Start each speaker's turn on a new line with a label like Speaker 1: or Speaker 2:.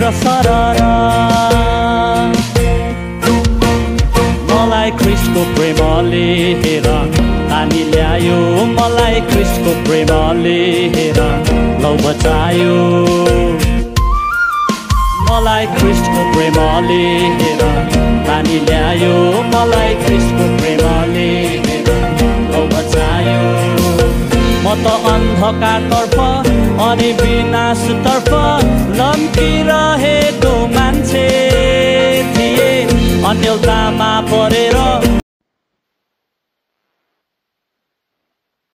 Speaker 1: र सरर मलाई ख्रीष्टको प्रेमले हेर तानी ल्यायो मलाई ख्रीष्टको प्रेमले हेर लौ बचायो मलाई ख्रीष्टको प्रेमले हेर तानी ल्यायो मलाई ख्रीष्टको प्रेमले हेर लौ बचायो म त अन्धकारतर्फ अनि विनाशतर्फ लम्किरहेको मान्छे थिए अन्यलतामा परे